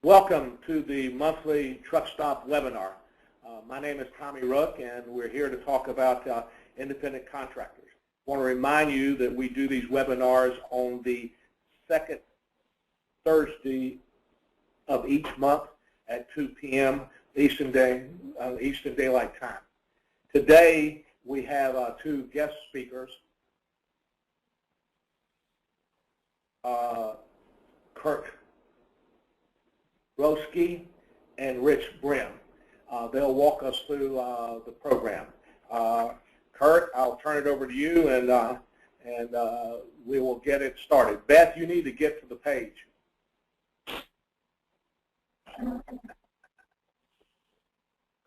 Welcome to the monthly Truck Stop webinar. My name is Tommy Ruke, and we're here to talk about independent contractors. I want to remind you that we do these webinars on the second Thursday of each month at 2 p.m. Eastern Daylight Time. Today we have two guest speakers, Kurt Rozelsky and Bren. They'll walk us through the program. Kurt, I'll turn it over to you, and we will get it started. Beth, you need to get to the page.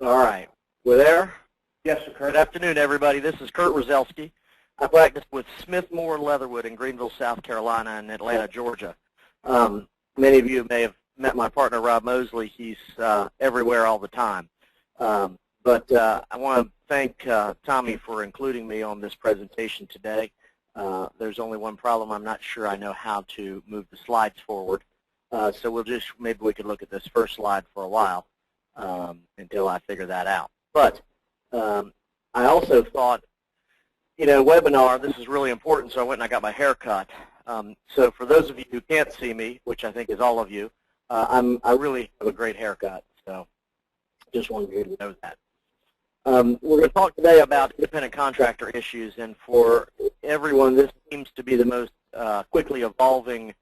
All right. We're there? Yes, sir, Kurt. Good afternoon, everybody. This is Kurt Rozelsky. I practice with Smith Moore Leatherwood in Greenville, South Carolina, and Atlanta, Georgia. Many of you may have met my partner, Rob Mosley. He's everywhere all the time. But I want to thank Tommy for including me on this presentation today. There's only one problem. I'm not sure I know how to move the slides forward. So maybe we could look at this first slide for a while until I figure that out. But I also thought, webinar, this is really important, so I went and I got my hair cut. So for those of you who can't see me, which I think is all of you, I really have a great haircut, so just wanted you to know that. We're going to talk today about independent contractor issues, and for everyone, this seems to be the most quickly evolving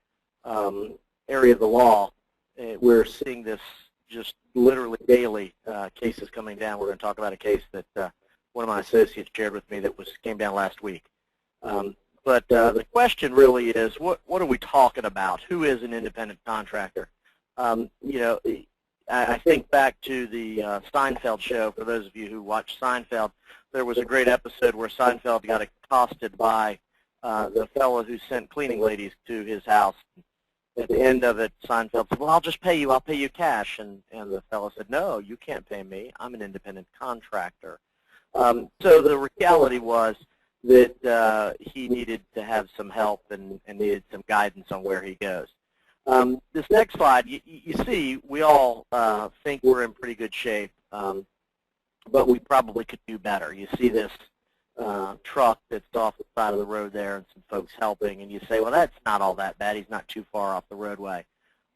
area of the law. We're seeing this just literally daily, cases coming down. We're going to talk about a case that one of my associates shared with me that came down last week. But the question really is, what are we talking about? Who is an independent contractor? I think back to the Seinfeld show. For those of you who watch Seinfeld, there was a great episode where Seinfeld got accosted by the fellow who sent cleaning ladies to his house. At the end of it, Seinfeld said, well, I'll just pay you. I'll pay you cash. And the fellow said, no, you can't pay me. I'm an independent contractor. So the reality was that he needed to have some help and needed some guidance on where he goes. This next slide, you see, we all think we're in pretty good shape, but we probably could do better. You see this truck that's off the side of the road there and some folks helping, and you say, well, that's not all that bad. He's not too far off the roadway.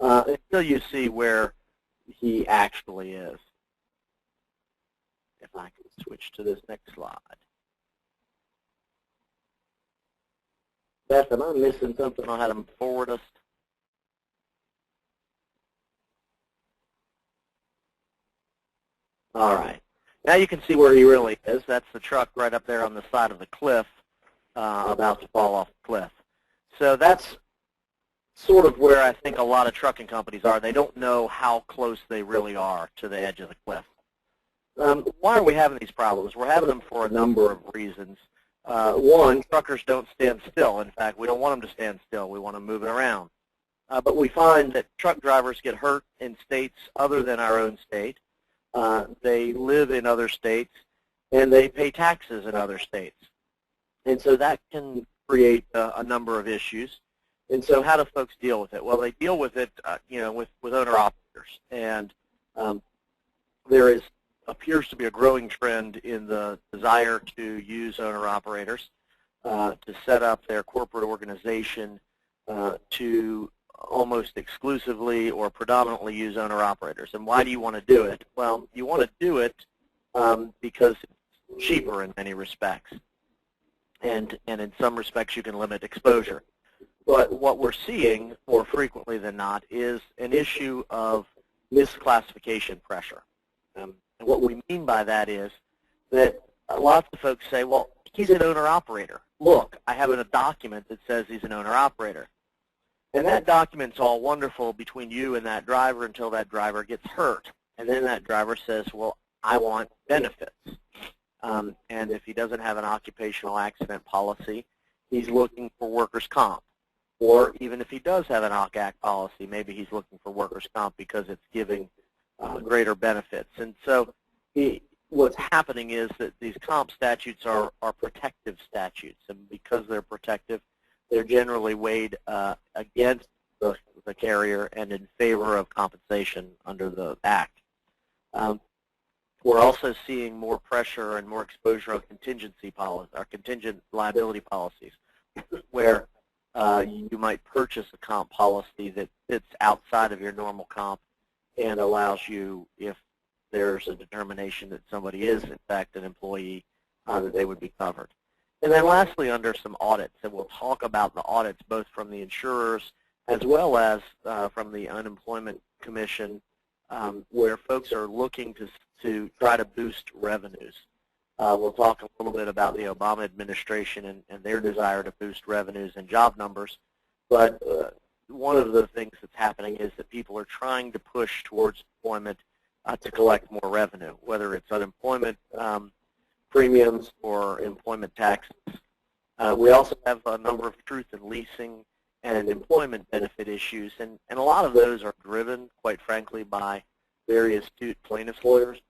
Until you see where he actually is. If I can switch to this next slide. Beth, am I missing something on how to forward us? All right. Now you can see where he really is. That's the truck right up there on the side of the cliff, about to fall off the cliff. So that's sort of where I think a lot of trucking companies are. They don't know how close they really are to the edge of the cliff. Why are we having these problems? We're having them for a number of reasons. One, truckers don't stand still. In fact, we don't want them to stand still. We want them moving around. But we find that truck drivers get hurt in states other than our own state. They live in other states, and they pay taxes in other states. And so that can create a number of issues. And so how do folks deal with it? Well, they deal with it, with owner-operators. And there appears to be a growing trend in the desire to use owner-operators to set up their corporate organization to almost exclusively or predominantly use owner-operators. And why do you want to do it? Well, you want to do it because it's cheaper in many respects. And in some respects, you can limit exposure. But what we're seeing more frequently than not is an issue of misclassification pressure. And what we mean by that is that lots of folks say, well, he's an owner-operator. Look, I have a document that says he's an owner-operator. And that document's all wonderful between you and that driver until that driver gets hurt. And then that driver says, well, I want benefits. And if he doesn't have an occupational accident policy, he's looking for workers' comp. Or even if he does have an OCAC policy, maybe he's looking for workers' comp because it's giving greater benefits. And so what's happening is that these comp statutes are protective statutes. And because they're protective, they're generally weighed against the carrier and in favor of compensation under the Act. We're also seeing more pressure and more exposure of contingency policy, or contingent liability policies, where you might purchase a comp policy that fits outside of your normal comp and allows you, if there's a determination that somebody is in fact an employee, that they would be covered. And then lastly, under some audits, and we'll talk about the audits both from the insurers as well as from the Unemployment Commission, where folks are looking to try to boost revenues. We'll talk a little bit about the Obama administration and their desire to boost revenues and job numbers. But one of the things that's happening is that people are trying to push towards employment to collect more revenue, whether it's unemployment premiums or employment taxes. We also have a number of truth in leasing and employment benefit issues, and a lot of those are driven, quite frankly, by very astute plaintiffs' lawyers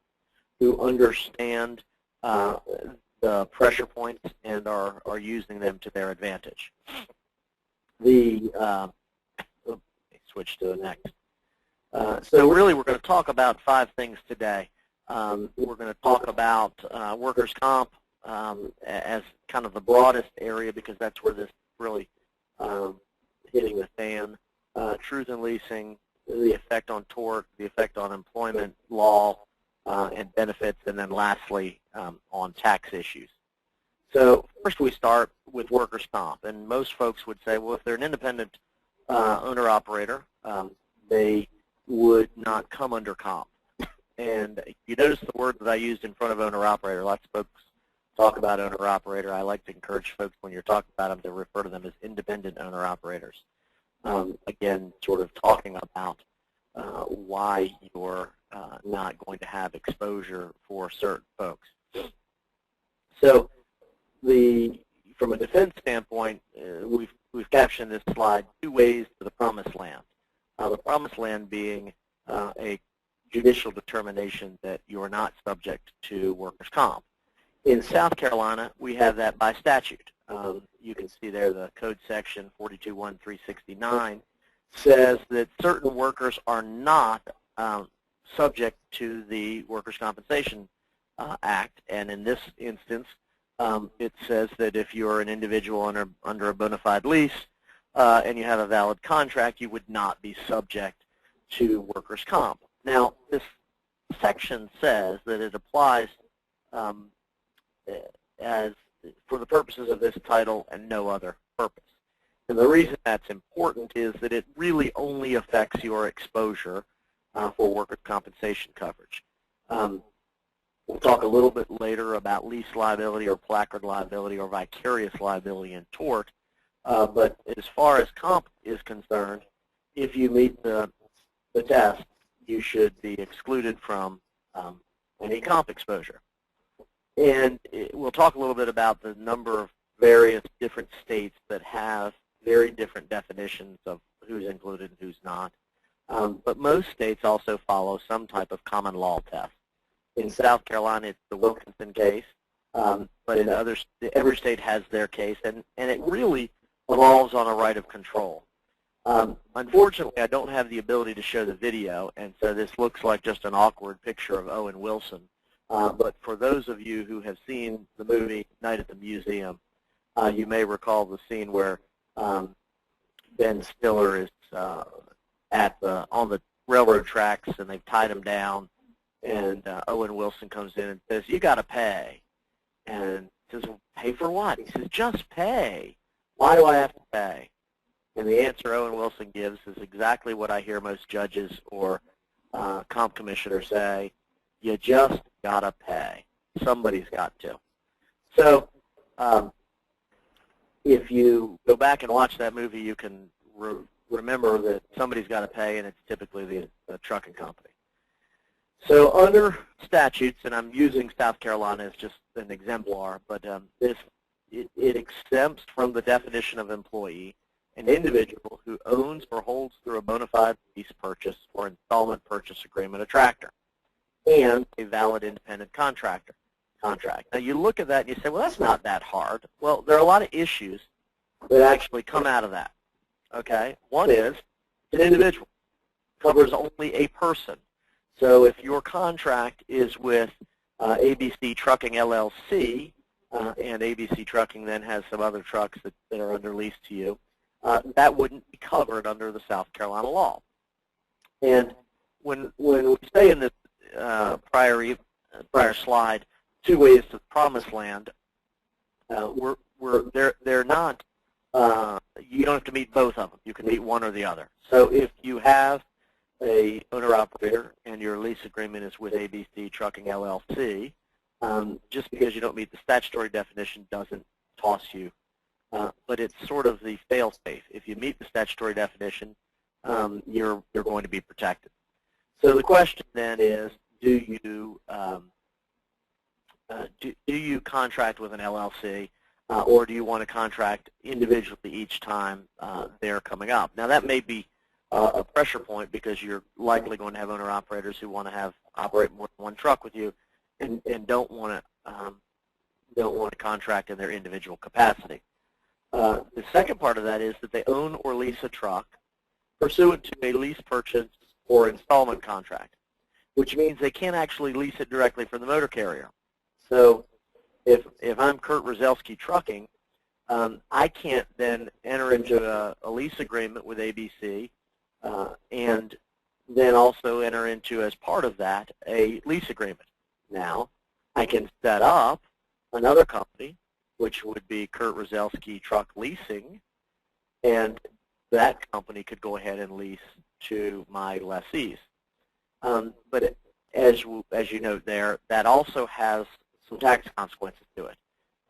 who understand the pressure points and are using them to their advantage. Switch to the next. So really, we're going to talk about 5 things today. We're going to talk about workers' comp as kind of the broadest area, because that's where this really hitting the fan. Truth in leasing, the effect on tort, the effect on employment law and benefits, and then lastly on tax issues. So first we start with workers' comp, and most folks would say, well, if they're an independent owner-operator, they would not come under comp. And you notice the word that I used in front of owner-operator. Lots of folks talk about owner-operator. I like to encourage folks, when you're talking about them, to refer to them as independent owner-operators. Again, sort of talking about why you're not going to have exposure for certain folks. So from a defense standpoint, we've captioned this slide 2 ways to the promised land. The promised land being a judicial determination that you are not subject to workers' comp. In South Carolina, we have that by statute. You can see there the code section 42.1.369 says that certain workers are not subject to the Workers' Compensation Act, and in this instance, it says that if you're an individual under a bona fide lease and you have a valid contract, you would not be subject to workers' comp. Now, this section says that it applies as for the purposes of this title and no other purpose. And the reason that's important is that it really only affects your exposure for workers' compensation coverage. We'll talk a little bit later about lease liability or placard liability or vicarious liability in tort. But as far as comp is concerned, if you meet the test, you should be excluded from any comp exposure. And we'll talk a little bit about the number of various different states that have very different definitions of who's included and who's not. But most states also follow some type of common law test. In South Carolina, it's the Wilkinson case, but in others, every state has their case, and it really revolves on a right of control. Unfortunately, I don't have the ability to show the video, and so this looks like just an awkward picture of Owen Wilson. But for those of you who have seen the movie Night at the Museum, you may recall the scene where Ben Stiller is on the railroad tracks, and they've tied him down, and Owen Wilson comes in and says, "You got to pay." And he says, "Well, pay for what?" He says, "Just pay. Why do I have to pay?" And the answer Owen Wilson gives is exactly what I hear most judges or comp commissioners say: you just got to pay. Somebody's got to. So if you go back and watch that movie, you can remember that somebody's got to pay, and it's typically the trucking company. So under statutes, and I'm using South Carolina as just an exemplar, but it exempts from the definition of employee an individual who owns or holds through a bona fide lease purchase or installment purchase agreement a tractor and a valid independent contract. Now you look at that and you say, well, that's not that hard. Well, there are a lot of issues that actually come out of that. Okay, one is an individual. Covers only a person. So if your contract is with ABC Trucking LLC, and ABC Trucking then has some other trucks that are under lease to you, that wouldn't be covered under the South Carolina law. And when we say in this prior slide, 2 ways to the promised land, they're not. You don't have to meet both of them. You can meet one or the other. So if you have a owner-operator and your lease agreement is with ABC Trucking LLC, just because you don't meet the statutory definition doesn't toss you. But it's sort of the fail-safe. If you meet the statutory definition, you're going to be protected. So the question then is, do you contract with an LLC, or do you want to contract individually each time they're coming up? Now that may be a pressure point because you're likely going to have owner-operators who want to operate more than one truck with you, and don't want to contract in their individual capacity. The second part of that is that they own or lease a truck pursuant to a lease purchase or installment contract, which means they can't actually lease it directly from the motor carrier. So if I'm Kurt Rozelsky Trucking, I can't then enter into a lease agreement with ABC and then also enter into, as part of that, a lease agreement. Now, I can set up another company, which would be Kurt Rozelsky Truck Leasing, and that company could go ahead and lease to my lessees. But as you note there, that also has some tax consequences to it.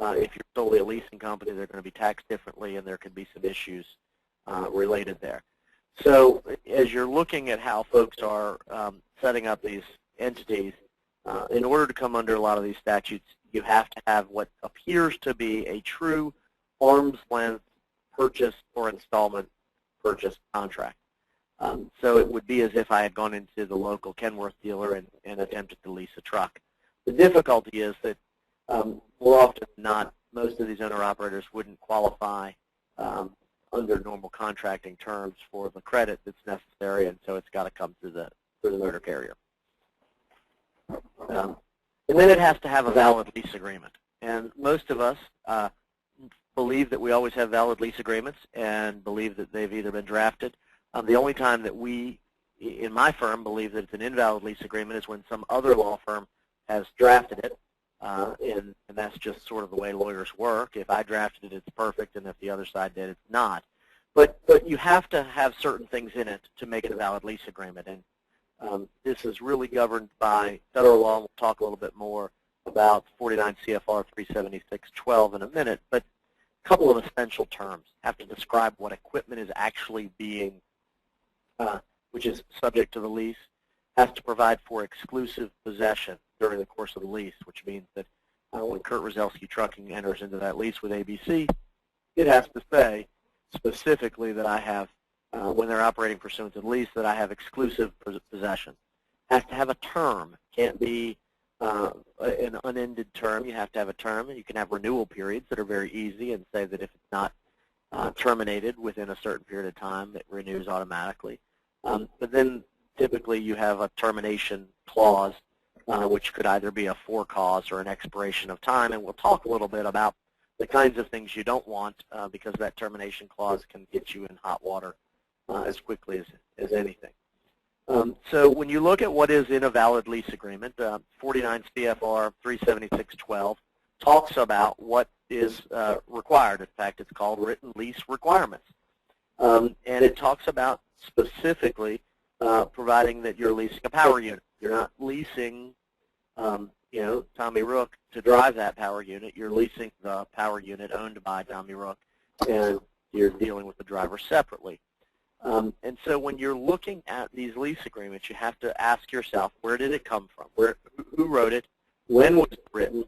If you're solely a leasing company, they're going to be taxed differently, and there could be some issues related there. So as you're looking at how folks are setting up these entities, in order to come under a lot of these statutes, you have to have what appears to be a true arm's length purchase or installment purchase contract. So it would be as if I had gone into the local Kenworth dealer and attempted to lease a truck. The difficulty is that more often than not, most of these owner-operators wouldn't qualify under normal contracting terms for the credit that's necessary, and so it's got to come through the motor carrier. And then it has to have a valid lease agreement. And most of us believe that we always have valid lease agreements and believe that they've either been drafted. The only time that we, in my firm, believe that it's an invalid lease agreement is when some other law firm has drafted it, and that's just sort of the way lawyers work. If I drafted it, it's perfect, and if the other side did, it's not. But you have to have certain things in it to make it a valid lease agreement, and this is really governed by federal law, and we'll talk a little bit more about 49 CFR 376.12 in a minute, but a couple of essential terms have to describe what equipment is actually being, which is subject to the lease, has to provide for exclusive possession during the course of the lease, which means that when Kurt Rozelsky Trucking enters into that lease with ABC, it has to say specifically that I have, when they're operating pursuant to the lease, that I have exclusive possession. Has to have a term. Can't be an unended term. You have to have a term, and you can have renewal periods that are very easy and say that if it's not terminated within a certain period of time, it renews automatically. But then typically you have a termination clause, which could either be a for cause or an expiration of time, and we'll talk a little bit about the kinds of things you don't want because that termination clause can get you in hot water as quickly as anything. So when you look at what is in a valid lease agreement, 49 CFR 376.12 talks about what is required. In fact, it's called written lease requirements. And it talks about specifically providing that you're leasing a power unit. You're not leasing, Tommy Ruke to drive that power unit. You're leasing the power unit owned by Tommy Ruke, and you're dealing with the driver separately. And so when you're looking at these lease agreements, you have to ask yourself, where did it come from? Who wrote it? When was it written?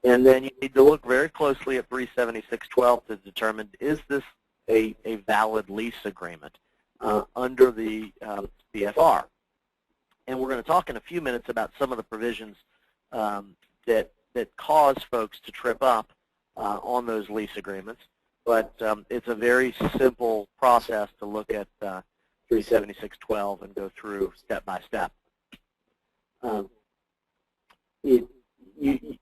And then you need to look very closely at 376.12 to determine, is this a valid lease agreement under the CFR? And we're going to talk in a few minutes about some of the provisions that cause folks to trip up on those lease agreements. But it's a very simple process to look at 376.12 and go through step by step. In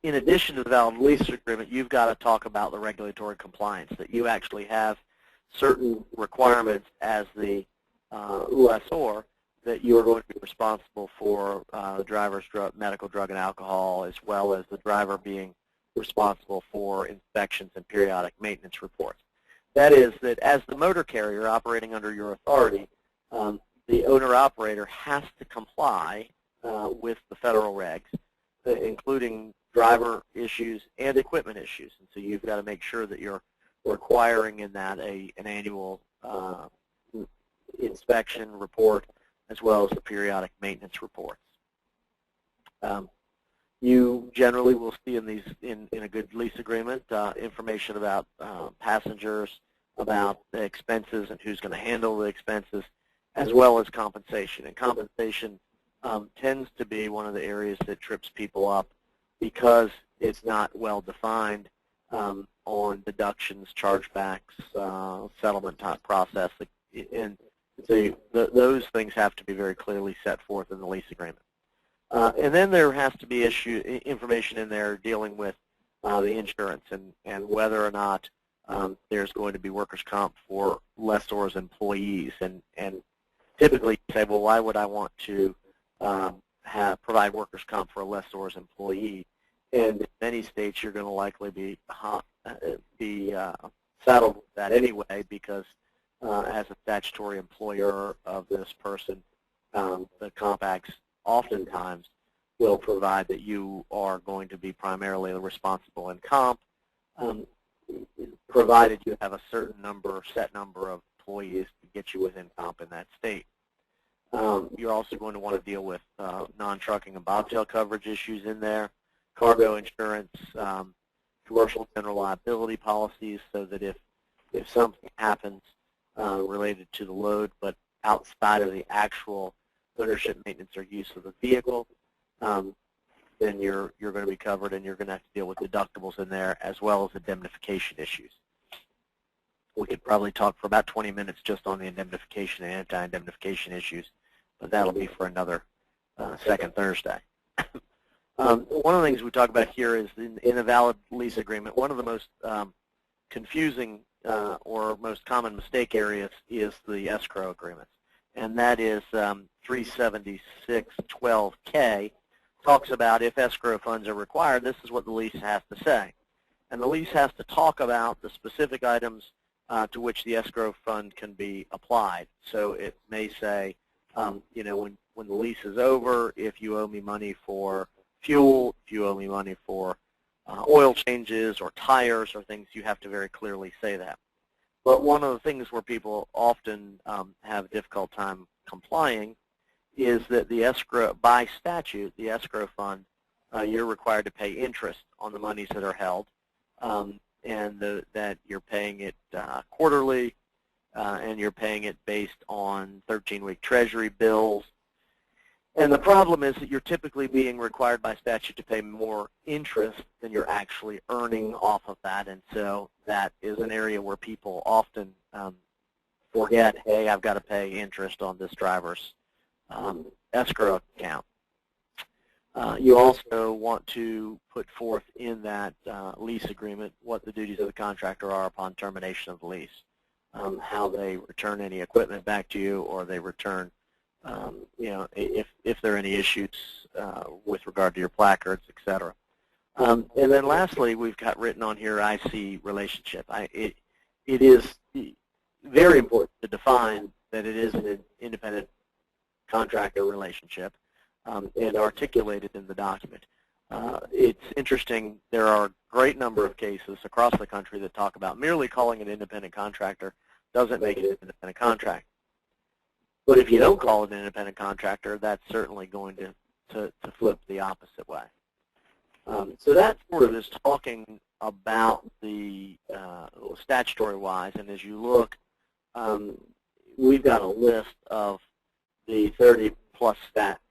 addition to the valid lease agreement, you've got to talk about the regulatory compliance, that you actually have certain requirements as the lessor that you are going to be responsible for the driver's medical, drug, and alcohol, as well as the driver being responsible for inspections and periodic maintenance reports. That is, that as the motor carrier operating under your authority, the owner-operator has to comply with the federal regs, including driver issues and equipment issues. And so you've got to make sure that you're requiring in that an annual inspection report, as well as the periodic maintenance reports. You generally will see in these in a good lease agreement information about passengers, about the expenses and who's going to handle the expenses, as well as compensation. And compensation tends to be one of the areas that trips people up because it's not well defined on deductions, chargebacks, settlement type process, and so those things have to be very clearly set forth in the lease agreement. And then there has to be information in there dealing with the insurance and whether or not there's going to be workers' comp for lessor's employees. And typically you say, well, why would I want to provide workers' comp for a lessor's employee? And in many states you're going to likely be saddled with that anyway, because as a statutory employer of this person, the Comp Acts oftentimes will provide that you are going to be primarily responsible in comp, provided you have a certain set number of employees to get you within comp in that state. You're also going to want to deal with non-trucking and bobtail coverage issues in there, cargo insurance, commercial general liability policies, so that if something happens related to the load but outside of the actual ownership, maintenance, or use of the vehicle, then you're going to be covered, and you're going to have to deal with deductibles in there, as well as indemnification issues. We could probably talk for about 20 minutes just on the indemnification and anti-indemnification issues, but that'll be for another second Thursday. One of the things we talk about here is in a valid lease agreement, one of the most confusing or most common mistake areas is the escrow agreements. And that is 376.12K talks about if escrow funds are required, this is what the lease has to say. And the lease has to talk about the specific items to which the escrow fund can be applied. So it may say, you know, when the lease is over, if you owe me money for fuel, if you owe me money for oil changes or tires or things, you have to very clearly say that. But one of the things where people often have a difficult time complying is that the escrow, by statute, the escrow fund, you're required to pay interest on the monies that are held, and that you're paying it quarterly, and you're paying it based on 13-week Treasury bills. And the problem is that you're typically being required by statute to pay more interest than you're actually earning off of that, and so that is an area where people often forget, hey, I've got to pay interest on this driver's escrow account. You also want to put forth in that lease agreement what the duties of the contractor are upon termination of the lease, how they return any equipment back to you, or they return you know, if there are any issues with regard to your placards, etc. And then lastly, we've got written on here IC relationship. It is very important to define that it is an independent contractor relationship and articulated in the document. It's interesting, there are a great number of cases across the country that talk about merely calling it an independent contractor doesn't make it an independent contractor. But if you don't call it an independent contractor, that's certainly going to flip the opposite way. So that sort of is talking about the statutory-wise, and as you look, we've got a list of the 30-plus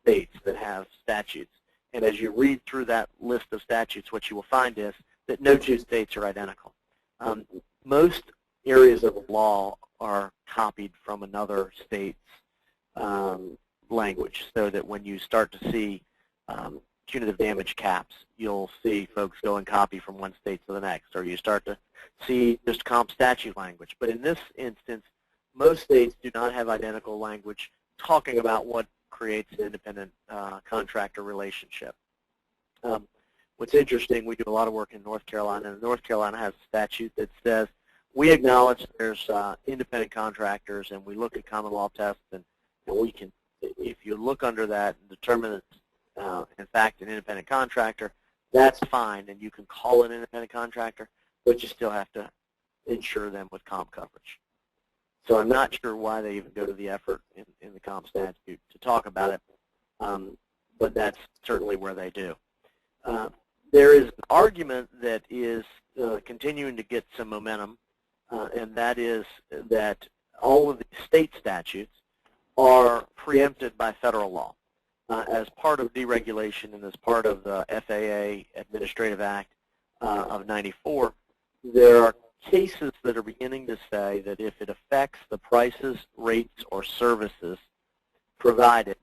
states that have statutes. And as you read through that list of statutes, what you will find is that no two states are identical. Most areas of the law are copied from another state's language, so that when you start to see punitive damage caps, you'll see folks go and copy from one state to the next, or you start to see just comp statute language. But in this instance, most states do not have identical language talking about what creates an independent contractor relationship. What's interesting, we do a lot of work in North Carolina, and North Carolina has a statute that says we acknowledge there's independent contractors, and we look at common law tests, and we can, if you look under that and determine it's in fact an independent contractor, that's fine, and you can call it an independent contractor, but you still have to insure them with comp coverage. So I'm not sure why they even go to the effort in the comp statute to talk about it, but that's certainly where they do. There is an argument that is continuing to get some momentum, and that is that all of the state statutes are preempted by federal law. As part of deregulation and as part of the FAA Administrative Act of '94, there are cases that are beginning to say that if it affects the prices, rates, or services provided,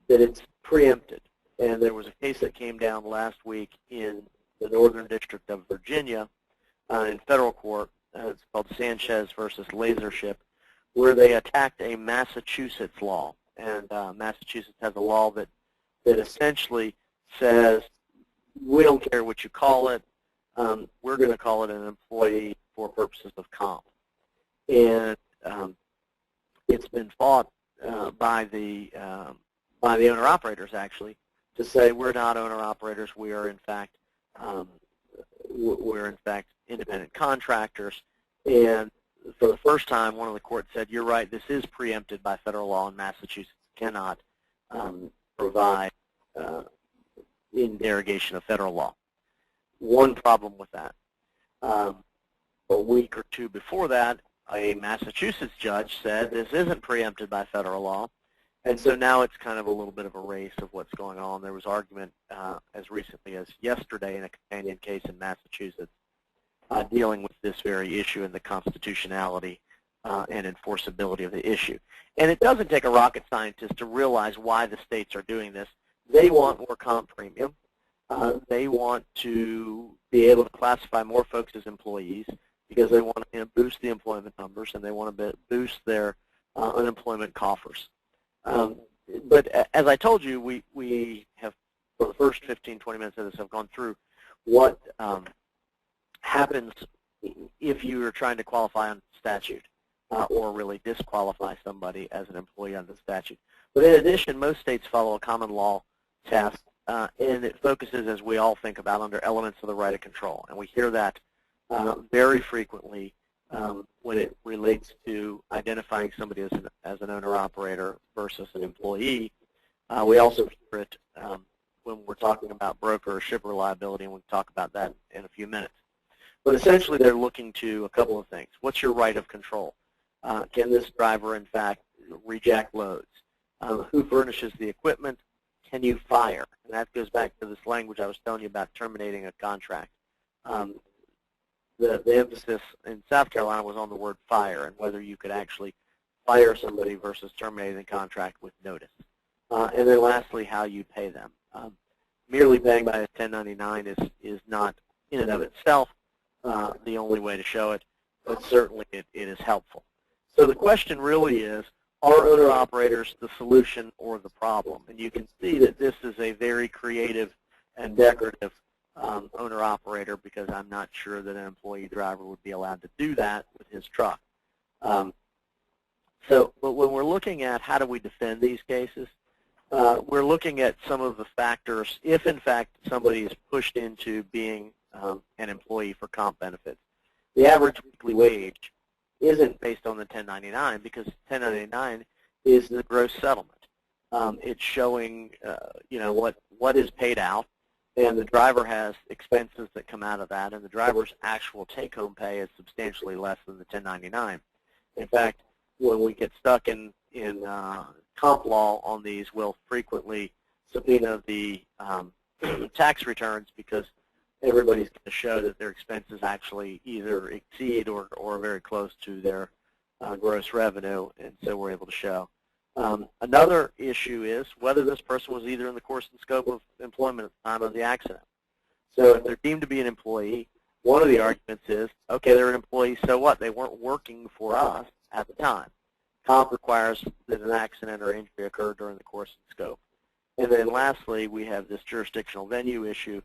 that it's preempted. And there was a case that came down last week in the Northern District of Virginia in federal court. It's called Sanchez versus Lasership, where they attacked a Massachusetts law. And Massachusetts has a law that essentially says, we don't care what you call it, we're going to call it an employee for purposes of comp. And it's been fought by the owner-operators, actually, to say we're not owner-operators, we are in fact independent contractors. And for the first time, one of the courts said, you're right, this is preempted by federal law, and Massachusetts cannot provide in derogation of federal law. One problem with that. A week or two before that, a Massachusetts judge said this isn't preempted by federal law, and so now it's kind of a little bit of a race of what's going on. There was argument as recently as yesterday in a companion case in Massachusetts dealing with this very issue and the constitutionality and enforceability of the issue. And it doesn't take a rocket scientist to realize why the states are doing this. They want more comp premium. They want to be able to classify more folks as employees because they want to boost the employment numbers, and they want to boost their unemployment coffers. But as I told you, we have, for the first 15, 20 minutes of this, have gone through what happens if you are trying to qualify on statute or really disqualify somebody as an employee under the statute. But in addition, most states follow a common law test, and it focuses, as we all think about, under elements of the right of control. And we hear that very frequently when it relates to identifying somebody as an owner-operator versus an employee. We also hear it when we're talking about broker or shipper liability, and we'll talk about that in a few minutes. But essentially, they're looking to a couple of things. What's your right of control? Can this driver, in fact, reject loads? Who furnishes the equipment? Can you fire? And that goes back to this language I was telling you about terminating a contract. The emphasis in South Carolina was on the word fire and whether you could actually fire somebody versus terminating the contract with notice. And then lastly, how you pay them. Merely paying by a 1099 is not, in and of itself, the only way to show it, but certainly it is helpful. So the question really is, are owner-operators the solution or the problem? And you can see that this is a very creative and decorative owner-operator, because I'm not sure that an employee driver would be allowed to do that with his truck. But when we're looking at how do we defend these cases, we're looking at some of the factors. If, in fact, somebody is pushed into being an employee for comp benefits, the average weekly wage isn't based on the 1099, because 1099 is the gross settlement. It's showing, what is paid out, and the driver has expenses that come out of that, and the driver's actual take-home pay is substantially less than the 1099. In fact, when we get stuck in comp law on these, we'll frequently subpoena the tax returns, because everybody's going to show that their expenses actually either exceed or are very close to their gross revenue, and so we're able to show Another issue is whether this person was either in the course and scope of employment at the time of the accident. So if they're deemed to be an employee, one of the arguments is, okay, they're an employee, so what? They weren't working for us at the time. Comp requires that an accident or injury occur during the course and scope. And then lastly, we have this jurisdictional venue issue,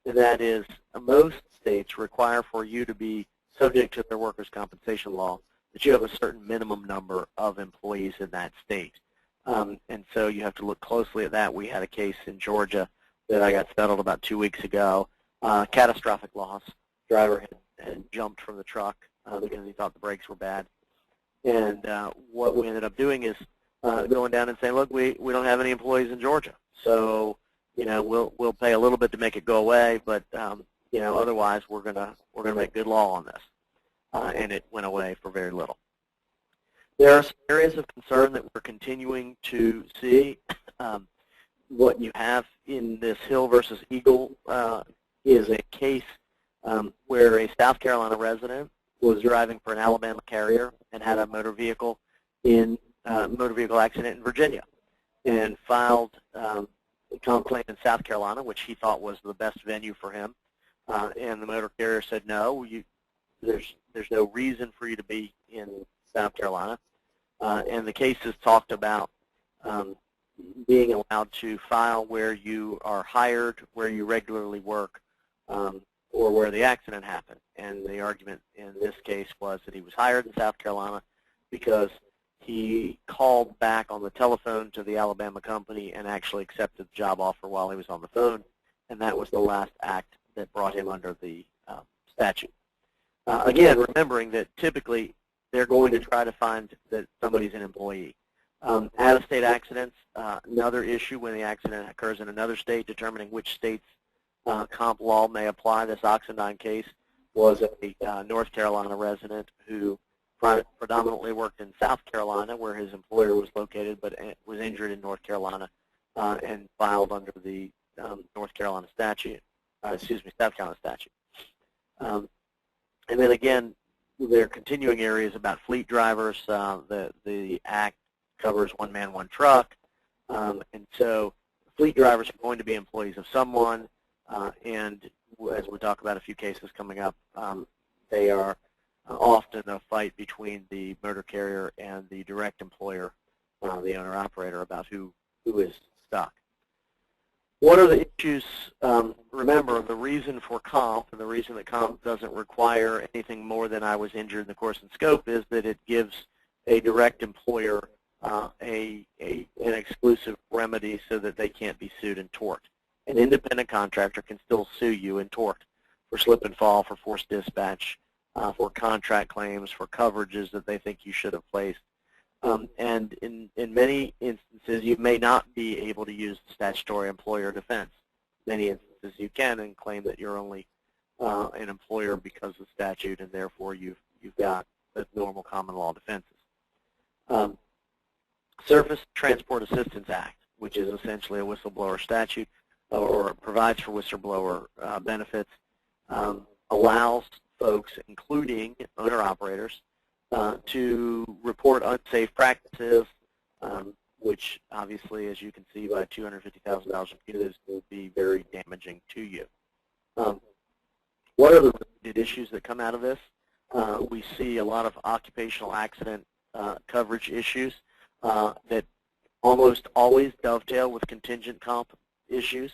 and that is most states require for you to be subject to their workers' compensation law that you have a certain minimum number of employees in that state. And so you have to look closely at that. We had a case in Georgia that I got settled about 2 weeks ago. Catastrophic loss. Driver had jumped from the truck because he thought the brakes were bad. And what we ended up doing is going down and saying, look, we don't have any employees in Georgia, so we'll pay a little bit to make it go away, but otherwise we're gonna make good law on this. And it went away for very little. There are some areas of concern that we're continuing to see. What you have in this Hill versus Eagle is a case where a South Carolina resident was driving for an Alabama carrier and had a motor vehicle accident in Virginia, and filed a complaint in South Carolina, which he thought was the best venue for him. And the motor carrier said, no, there's no reason for you to be in South Carolina. And the cases talked about being allowed to file where you are hired, where you regularly work, or where the accident happened. And the argument in this case was that he was hired in South Carolina because he called back on the telephone to the Alabama company and actually accepted the job offer while he was on the phone, and that was the last act that brought him under the statute. Again, remembering that typically they're going to try to find that somebody's an employee. Out-of-state accidents, another issue when the accident occurs in another state, determining which state's comp law may apply. This Oxendine case was a North Carolina resident who predominantly worked in South Carolina, where his employer was located, but was injured in North Carolina and filed under the South Carolina statute. And then again, there are continuing areas about fleet drivers. The Act covers one man, one truck, and so fleet drivers are going to be employees of someone. And as we talk about a few cases coming up, they are often a fight between the motor carrier and the direct employer, the owner-operator, about who is stuck. What are the issues? Remember, the reason for comp, and the reason that comp doesn't require anything more than I was injured in the course and scope, is that it gives a direct employer an exclusive remedy so that they can't be sued in tort. An independent contractor can still sue you in tort for slip and fall, for forced dispatch, for contract claims, for coverages that they think you should have placed. And in many instances, you may not be able to use the statutory employer defense. Many instances you can, and claim that you're only an employer because of statute, and therefore you've got the normal common law defenses. Surface Transport Assistance Act, which is essentially a whistleblower statute, or provides for whistleblower benefits, allows folks, including owner-operators, to report unsafe practices, which obviously, as you can see, by $250,000 of punitive will be very damaging to you. What are the related issues that come out of this? We see a lot of occupational accident coverage issues that almost always dovetail with contingent comp issues.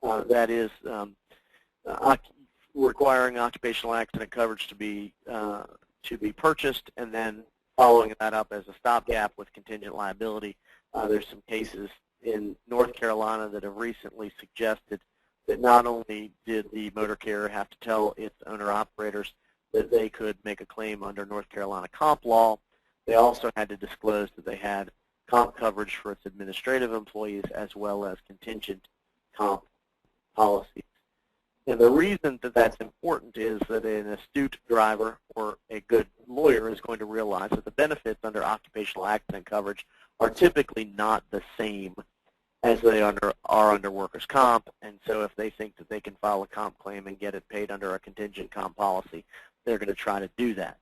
That is, requiring occupational accident coverage to be purchased, and then following that up as a stopgap with contingent liability. There's some cases in North Carolina that have recently suggested that not only did the motor carrier have to tell its owner-operators that they could make a claim under North Carolina comp law, they also had to disclose that they had comp coverage for its administrative employees as well as contingent comp policies. And the reason that that's important is that an astute driver or a good lawyer is going to realize that the benefits under occupational accident coverage are typically not the same as they are under workers' comp, and so if they think that they can file a comp claim and get it paid under a contingent comp policy, they're going to try to do that.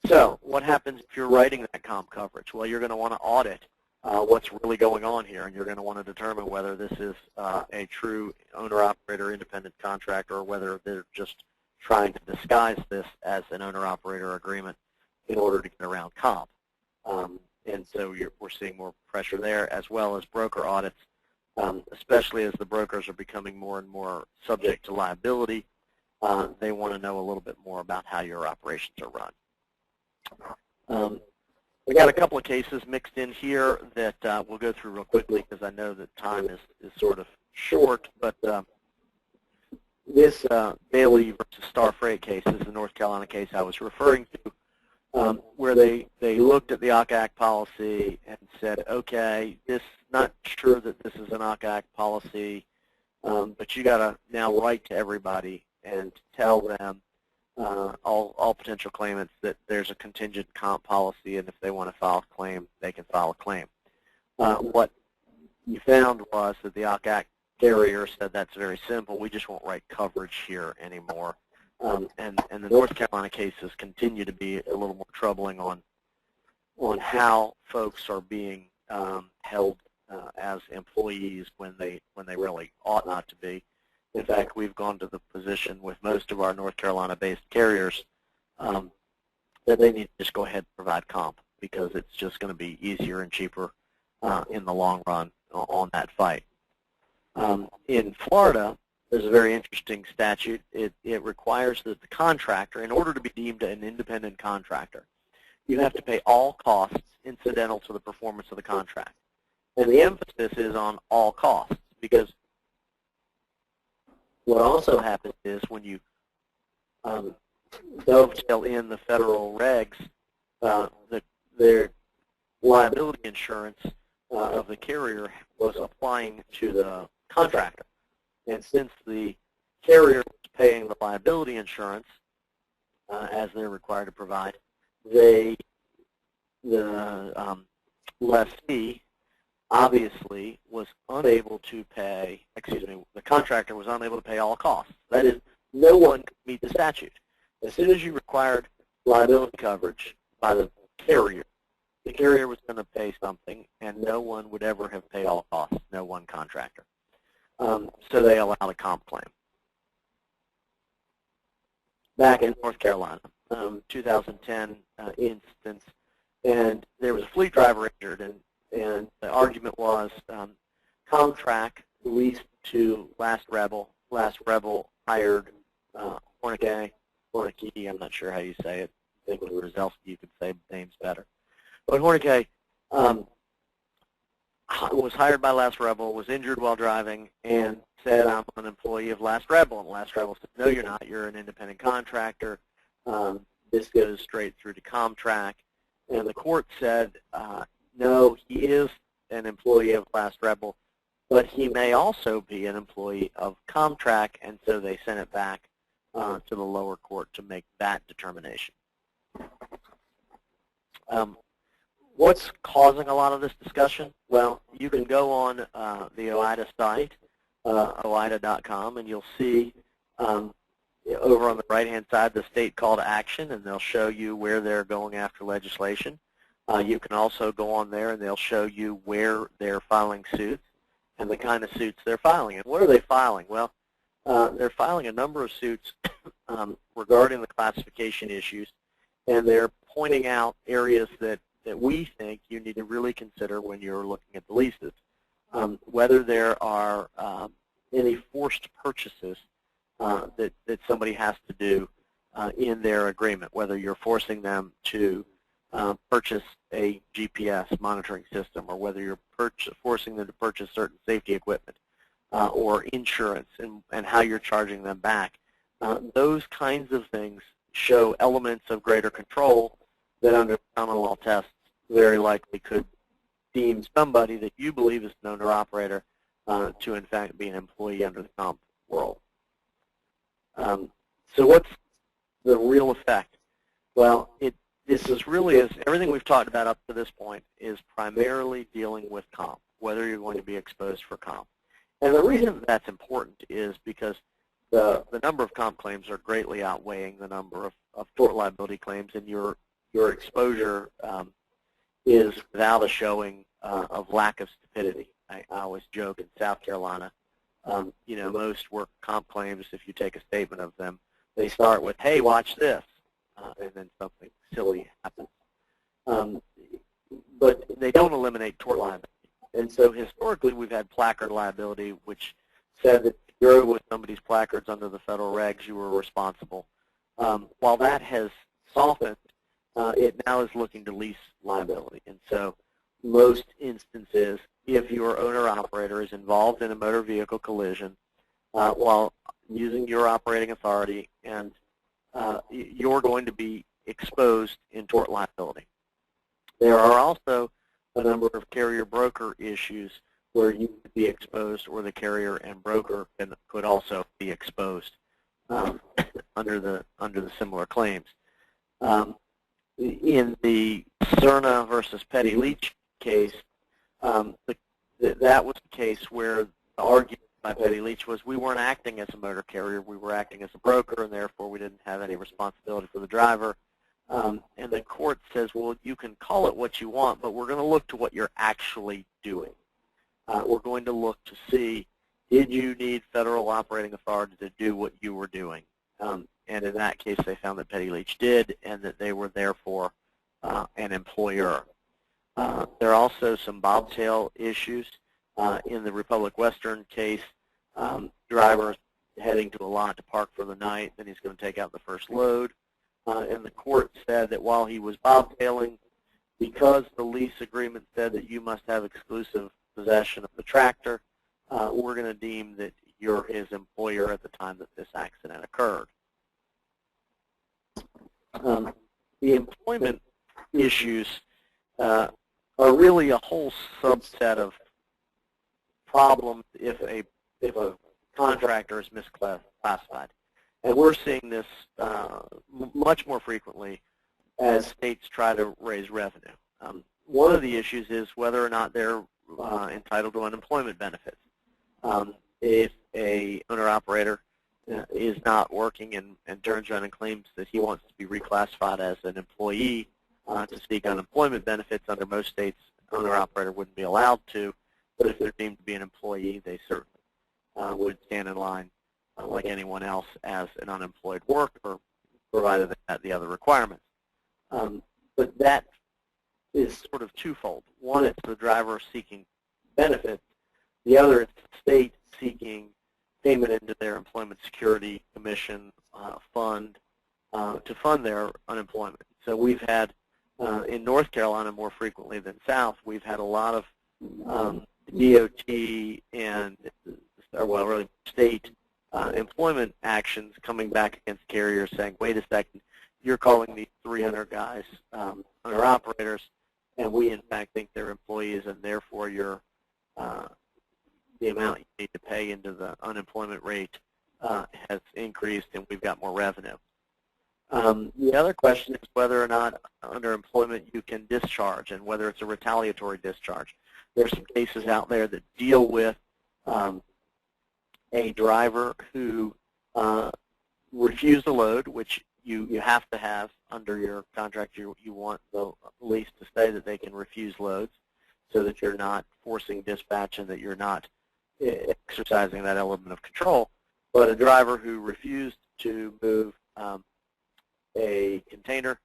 So what happens if you're writing that comp coverage? Well, you're going to want to audit what's really going on here, and you're going to want to determine whether this is a true owner-operator independent contractor or whether they're just trying to disguise this as an owner-operator agreement in order to get around comp. And so we're seeing more pressure there, as well as broker audits, especially as the brokers are becoming more and more subject to liability. They want to know a little bit more about how your operations are run. We got a couple of cases mixed in here that we'll go through real quickly because I know that time is sort of short, but this Bailey versus Star Freight case is the North Carolina case I was referring to, where they looked at the OCAC policy and said, okay, not sure that this is an OCAC policy, but you got to now write to everybody and tell them, all potential claimants, that there's a contingent comp policy, and if they want to file a claim, they can file a claim. What you found was that the OCAC carrier said that's very simple. We just won't write coverage here anymore. And the North Carolina cases continue to be a little more troubling on how folks are being held as employees when they really ought not to be. In fact, we've gone to the position with most of our North Carolina-based carriers that they need to just go ahead and provide comp because it's just going to be easier and cheaper in the long run on that fight. In Florida, there's a very interesting statute. It requires that the contractor, in order to be deemed an independent contractor, you have to pay all costs incidental to the performance of the contract. And the emphasis is on all costs because what also happens is when you dovetail in the federal regs, their liability insurance of the carrier was applying to the contractor. And since the carrier is paying the liability insurance, as they're required to provide, the lessee obviously was unable to pay, the contractor was unable to pay all costs. That is, no one could meet the statute. As soon as you required liability coverage by the carrier was going to pay something, and no one would ever have paid all costs, no one contractor. So they allowed a comp claim. Back in North Carolina, 2010 instance, and there was a fleet driver injured, and the argument was Contract leased to Last Rebel. Last Rebel hired Hornicke, I'm not sure how you say it. I think with Rozelsky you could say names better. But Hornicke was hired by Last Rebel, was injured while driving, and said, I'm an employee of Last Rebel. And Last Rebel said, no, you're not. You're an independent contractor. This goes straight through to Contract. And the court said, no, he is an employee of Last Rebel, but he may also be an employee of Contract, and so they sent it back to the lower court to make that determination. What's causing a lot of this discussion? Well, you can go on the OIDA site, oida.com, and you'll see over on the right-hand side the state call to action, and they'll show you where they're going after legislation. You can also go on there, and they'll show you where they're filing suits and the kind of suits they're filing. And what are they filing? Well, they're filing a number of suits regarding the classification issues, and they're pointing out areas that we think you need to really consider when you're looking at the leases. Whether there are any forced purchases that somebody has to do in their agreement, whether you're forcing them to purchase a GPS monitoring system, or whether you're forcing them to purchase certain safety equipment or insurance, and how you're charging them back. Those kinds of things show elements of greater control that under common law tests very likely could deem somebody that you believe is an owner-operator to in fact be an employee under the comp world. So what's the real effect? Well, this is really, everything we've talked about up to this point is primarily dealing with comp, whether you're going to be exposed for comp. And the reason that's important is because the number of comp claims are greatly outweighing the number of tort liability claims, and your exposure is without a showing of lack of stupidity. I always joke in South Carolina, you know, most work comp claims, if you take a statement of them, they start with, hey, watch this, and then something silly happens. But they don't eliminate tort liability. And so historically we've had placard liability, which said that if you drove with somebody's placards under the federal regs, you were responsible. While that has softened, it now is looking to lease liability. And so most instances, if your owner-operator is involved in a motor vehicle collision while using your operating authority, and you're going to be exposed in tort liability. There are also a number of carrier-broker issues where you could be exposed, or the carrier and broker could also be exposed under the similar claims. In the Cerna versus Petty Leach case, that was the case where the argument by Petty Leach was we weren't acting as a motor carrier, we were acting as a broker, and therefore we didn't have any responsibility for the driver. And the court says, well, you can call it what you want, but we're going to look to what you're actually doing. We're going to look to see, did you need federal operating authority to do what you were doing? And in that case, they found that Petty Leach did, and that they were therefore an employer. There are also some bobtail issues. In the Republic Western case, driver's heading to a lot to park for the night, then he's going to take out the first load. And the court said that while he was bobtailing, because the lease agreement said that you must have exclusive possession of the tractor, we're going to deem that you're his employer at the time that this accident occurred. The employment issues are really a whole subset of problems if a contractor is misclassified. And we're seeing this much more frequently as states try to raise revenue. One of the issues is whether or not they're entitled to unemployment benefits. If a owner-operator is not working and turns around and claims that he wants to be reclassified as an employee to seek unemployment benefits, under most states, owner-operator wouldn't be allowed to. But if they're deemed to be an employee, they certainly would stand in line like anyone else as an unemployed worker, provided they met the other requirements. But that is sort of twofold. One, it's the driver seeking benefits. The other is the state seeking payment into their Employment Security Commission fund to fund their unemployment. So we've had, in North Carolina more frequently than South, we've had a lot of DOT and, well, really state employment actions coming back against carriers saying, wait a second, you're calling these 300 guys owner-operators, and we in fact think they're employees, and therefore you're the amount you need to pay into the unemployment rate has increased, and we've got more revenue. The other question is whether or not under employment you can discharge, and whether it's a retaliatory discharge. There's some cases out there that deal with a driver who refused a load, which you have to have under your contract. You want the lease to say that they can refuse loads so that you're not forcing dispatch and that you're not exercising that element of control. But a driver who refused to move a container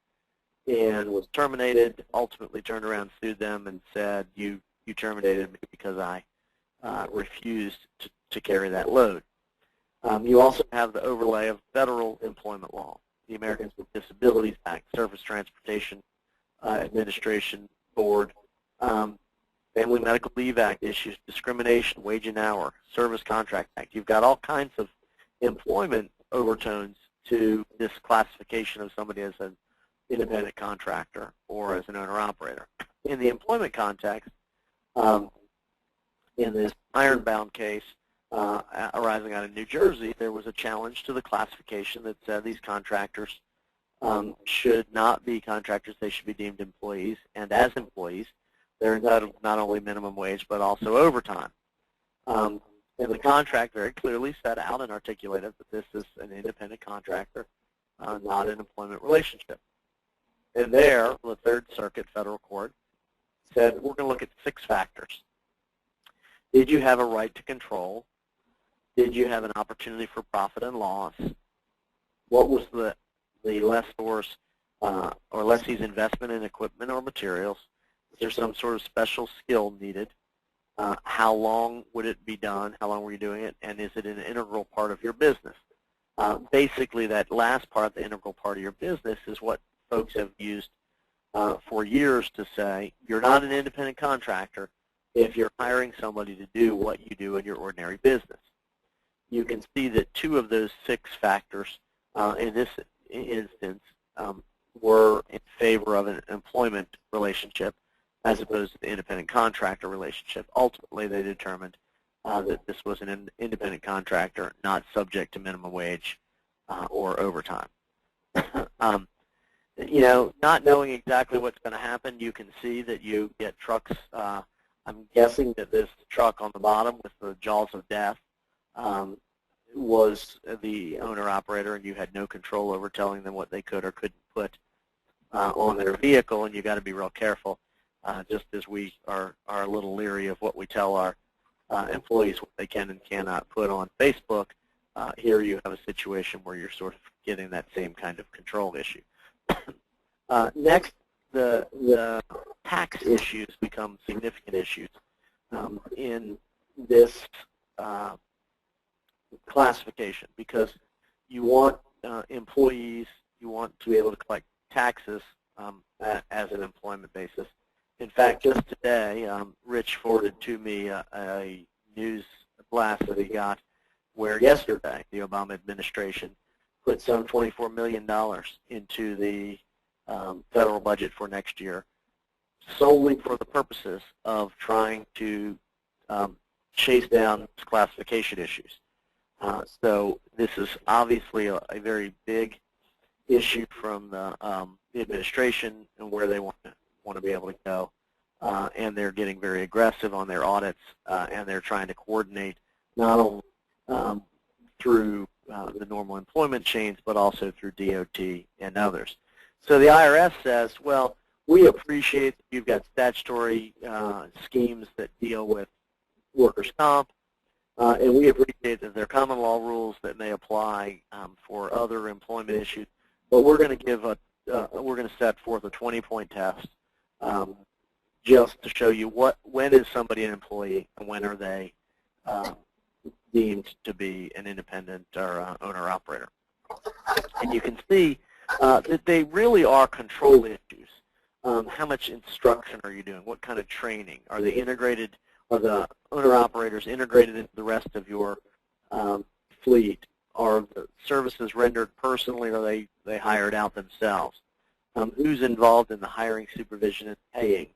and was terminated, ultimately turned around, sued them, and said, you terminated me because I refused to carry that load. You also have the overlay of federal employment law, the Americans with Disabilities Act, Surface Transportation Administration Board, Family Medical Leave Act issues, discrimination, wage and hour, Service Contract Act. You've got all kinds of employment overtones to this classification of somebody as an independent contractor or as an owner-operator. In the employment context, in this Ironbound case arising out of New Jersey, there was a challenge to the classification that said these contractors should not be contractors, they should be deemed employees, and as employees, they're entitled to not only minimum wage but also overtime. And the contract very clearly set out and articulated that this is an independent contractor, not an employment relationship. And there, the Third Circuit Federal Court said, we're going to look at 6 factors. Did you have a right to control? Did you have an opportunity for profit and loss? What was the lessor's or lessee's investment in equipment or materials? Is there some sort of special skill needed? How long would it be done? How long were you doing it? And is it an integral part of your business? Basically, that last part, the integral part of your business, is what folks have used for years to say, you're not an independent contractor if you're hiring somebody to do what you do in your ordinary business. You can see that 2 of those 6 factors in this instance were in favor of an employment relationship as opposed to the independent contractor relationship. Ultimately, they determined that this was an independent contractor, not subject to minimum wage or overtime. You know, not knowing exactly what's going to happen, you can see that you get trucks. I'm guessing that this truck on the bottom with the jaws of death was the owner-operator, and you had no control over telling them what they could or couldn't put on their vehicle, and you got to be real careful. Just as we are a little leery of what we tell our employees what they can and cannot put on Facebook, here you have a situation where you're sort of getting that same kind of control issue. Next, the tax issues become significant issues in this classification, because you want employees, you want to be able to collect taxes as an employment basis. In fact, just today, Rich forwarded to me a news blast that he got where yesterday the Obama administration put some $24 million into the federal budget for next year solely for the purposes of trying to chase down classification issues. So this is obviously a very big issue from the administration and where they want to be able to go. And they're getting very aggressive on their audits, and they're trying to coordinate not only through the normal employment chains, but also through DOT and others. So the IRS says, well, we appreciate that you've got statutory schemes that deal with workers' comp, and we appreciate that there are common law rules that may apply for other employment issues, but we're going to give we're going to set forth a 20-point test just to show you when is somebody an employee and when are they deemed to be an independent or owner-operator. And you can see that they really are control issues. How much instruction are you doing? What kind of training? Are they integrated? Are the owner-operators integrated into the rest of your fleet? Are the services rendered personally, or are they hired out themselves? Who's involved in the hiring, supervision, and paying?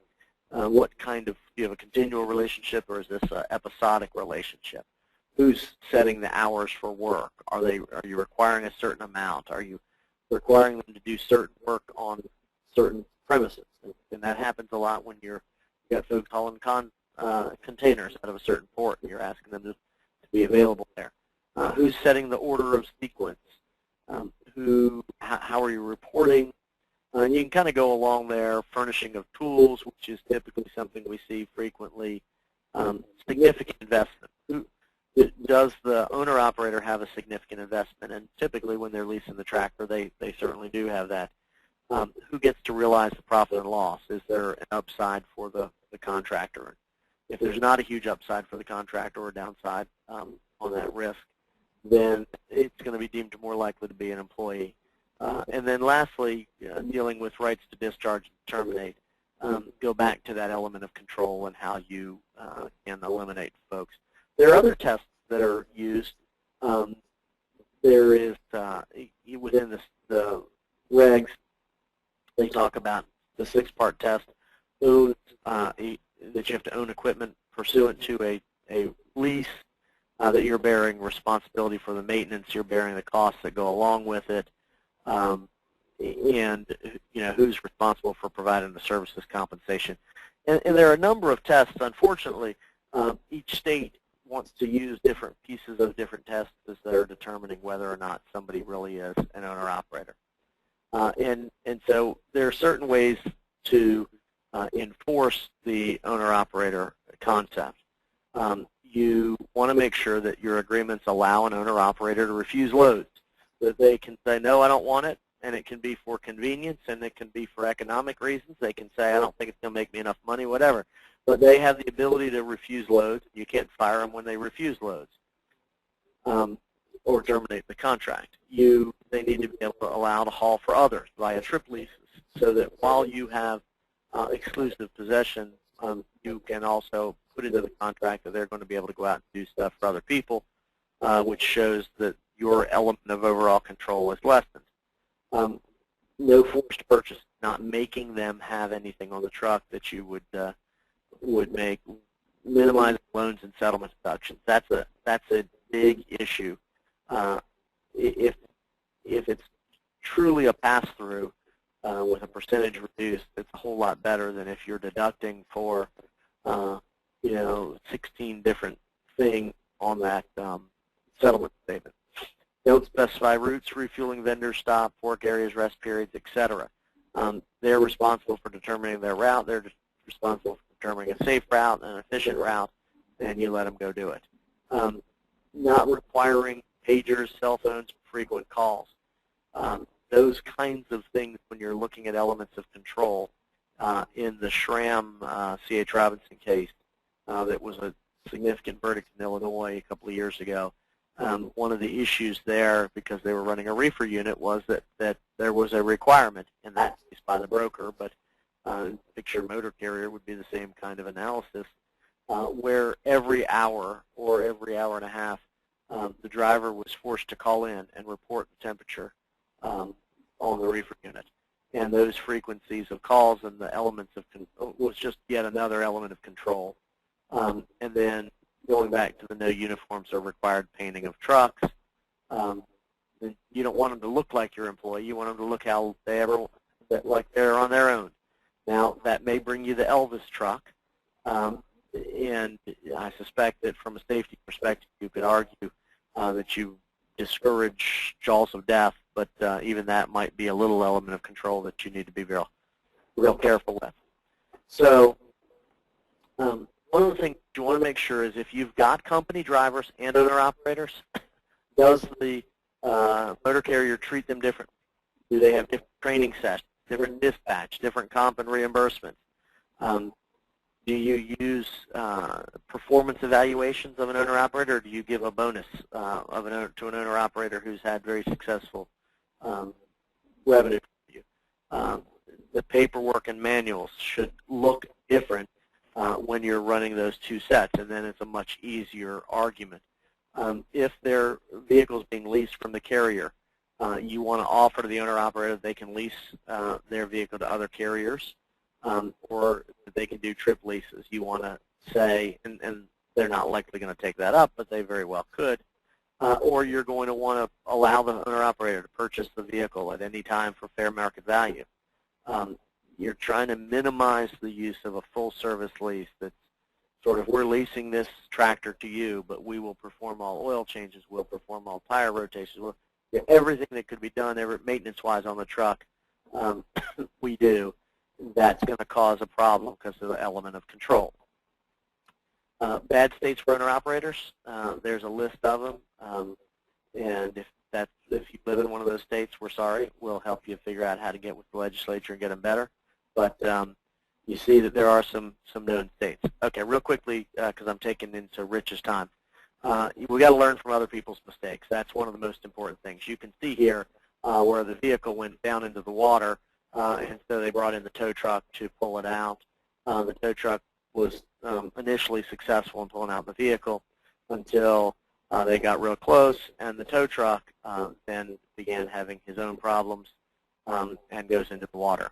What kind of, do you have a continual relationship, or is this an episodic relationship? Who's setting the hours for work? Are you requiring a certain amount? Are you requiring them to do certain work on certain premises? And that happens a lot when you've got folks hauling containers out of a certain port, and you're asking them to be available there. Who's setting the order of sequence? How are you reporting? And you can kind of go along there. Furnishing of tools, which is typically something we see frequently. Significant investment. Does the owner-operator have a significant investment? And typically when they're leasing the tractor, they certainly do have that. Who gets to realize the profit and loss? Is there an upside for the contractor? If there's not a huge upside for the contractor or downside on that risk, then it's going to be deemed more likely to be an employee. And then lastly, dealing with rights to discharge and terminate, go back to that element of control and how you can eliminate folks. There are other tests that are used. There is, within the regs, they talk about the 6-part test, that you have to own equipment pursuant to a lease, that you're bearing responsibility for the maintenance, you're bearing the costs that go along with it, and who's responsible for providing the services compensation. And there are a number of tests. Unfortunately, each state wants to use different pieces of different tests as they're determining whether or not somebody really is an owner-operator. And so there are certain ways to enforce the owner-operator concept. You want to make sure that your agreements allow an owner-operator to refuse loads, that they can say, no, I don't want it, and it can be for convenience, and it can be for economic reasons. They can say, I don't think it's going to make me enough money, whatever. But they have the ability to refuse loads. You can't fire them when they refuse loads or terminate the contract. They need to be able to allow to haul for others via trip leases, so that while you have exclusive possession, you can also put into the contract that they're going to be able to go out and do stuff for other people, which shows that your element of overall control is lessened. No forced purchase, not making them have anything on the truck that you would make. Minimize loans and settlement deductions. That's a big issue. If it's truly a pass-through with a percentage reduced, it's a whole lot better than if you're deducting for 16 different things on that settlement statement. Don't specify routes, refueling vendors, stop, work areas, rest periods, etc. They're responsible for determining their route. They're responsible for determining a safe route, an efficient route, and you let them go do it. Not requiring pagers, cell phones, frequent calls. Those kinds of things when you're looking at elements of control. In the Schramm C.H. Robinson case, that was a significant verdict in Illinois a couple of years ago, one of the issues there, because they were running a reefer unit, was that there was a requirement, in that case by the broker, but picture motor carrier would be the same kind of analysis, where every hour or every hour and a half, the driver was forced to call in and report the temperature on the reefer unit. And those frequencies of calls and the elements of was just yet another element of control. And then going back to the no uniforms or required painting of trucks, you don't want them to look like your employee. You want them to look how like they're on their own. Now, that may bring you the Elvis truck, and I suspect that from a safety perspective, you could argue that you discourage jaws of death, but even that might be a little element of control that you need to be real careful with. So one of the things you want to make sure is if you've got company drivers and owner-operators, does the motor carrier treat them differently? Do they have different training sessions, different dispatch, different comp and reimbursements? Do you use performance evaluations of an owner-operator, or do you give a bonus to an owner-operator who's had very successful revenue for you? The paperwork and manuals should look different when you're running those two sets, and then it's a much easier argument. If their vehicle is being leased from the carrier, you want to offer to the owner-operator that they can lease their vehicle to other carriers, or they can do trip leases. You want to say, and they're not likely going to take that up, but they very well could, or you're going to want to allow the owner-operator to purchase the vehicle at any time for fair market value. You're trying to minimize the use of a full-service lease that's sort of, we're leasing this tractor to you, but we will perform all oil changes, we'll perform all tire rotations, everything that could be done maintenance-wise on the truck, we do. That's going to cause a problem because of the element of control. Bad states for owner-operators, there's a list of them, and if you live in one of those states, we're sorry. We'll help you figure out how to get with the legislature and get them better. But you see that there are some known states. Okay, real quickly, because I'm taking into Rich's time. We got to learn from other people's mistakes. That's one of the most important things. You can see here where the vehicle went down into the water, and so they brought in the tow truck to pull it out. The tow truck was initially successful in pulling out the vehicle until they got real close, and the tow truck then began having his own problems and goes into the water.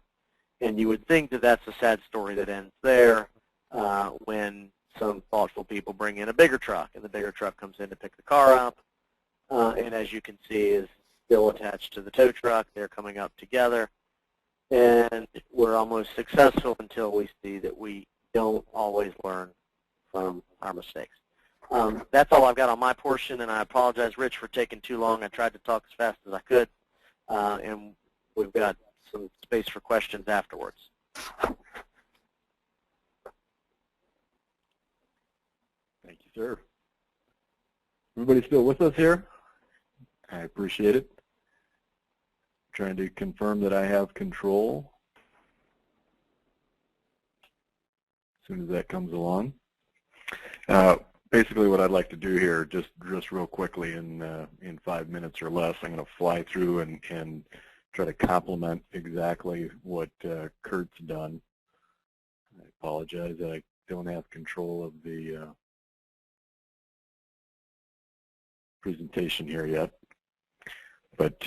And you would think that that's a sad story that ends there when some thoughtful people bring in a bigger truck, and the bigger truck comes in to pick the car up, and as you can see is still attached to the tow truck. They're coming up together, and we're almost successful until we see that we don't always learn from our mistakes. That's all I've got on my portion, and I apologize, Rich, for taking too long. I tried to talk as fast as I could, and we've got some space for questions afterwards. sir. Everybody still with us here? I appreciate it. Trying to confirm that I have control as soon as that comes along. Basically what I'd like to do here, just real quickly in 5 minutes or less, I'm going to fly through and try to complement exactly what Kurt's done. I apologize that I don't have control of the presentation here yet. But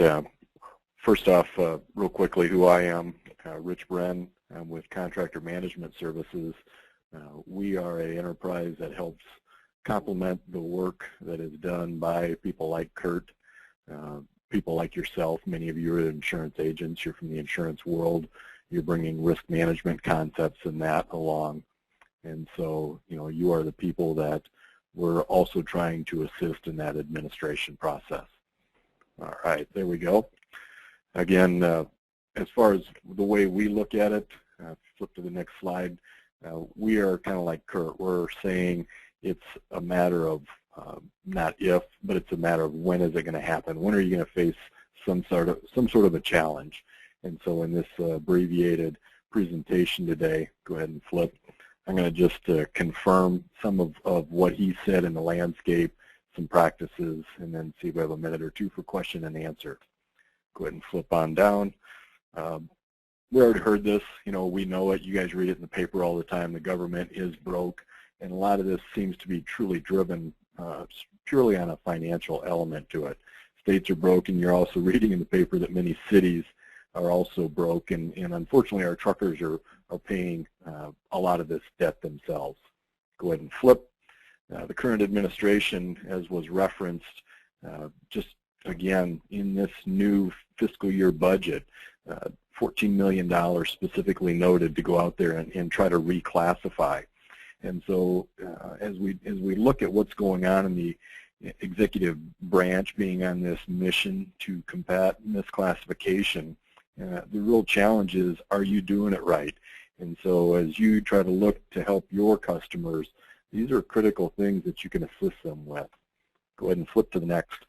first off, real quickly, who I am, Rich Bren. I'm with Contractor Management Services. We are an enterprise that helps complement the work that is done by people like Kurt, people like yourself. Many of you are insurance agents. You're from the insurance world. You're bringing risk management concepts and that along. And so, you are the people that we're also trying to assist in that administration process. All right, there we go. Again, as far as the way we look at it, flip to the next slide, we are kind of like Kurt. We're saying it's a matter of not if, but it's a matter of when is it going to happen. When are you going to face some sort of a challenge? And so in this abbreviated presentation today, go ahead and flip. I'm going to just confirm some of what he said in the landscape, some practices, and then see if we have a minute or two for question and answer. Go ahead and flip on down. We already heard this. We know it. You guys read it in the paper all the time. The government is broke, and a lot of this seems to be truly driven purely on a financial element to it. States are broke, and you're also reading in the paper that many cities are also broke, and unfortunately our truckers are paying a lot of this debt themselves. Go ahead and flip. The current administration, as was referenced, just again in this new fiscal year budget, $14 million specifically noted to go out there and try to reclassify. And so as we look at what's going on in the executive branch being on this mission to combat misclassification, the real challenge is, are you doing it right? And so as you try to look to help your customers, these are critical things that you can assist them with. Go ahead and flip to the next.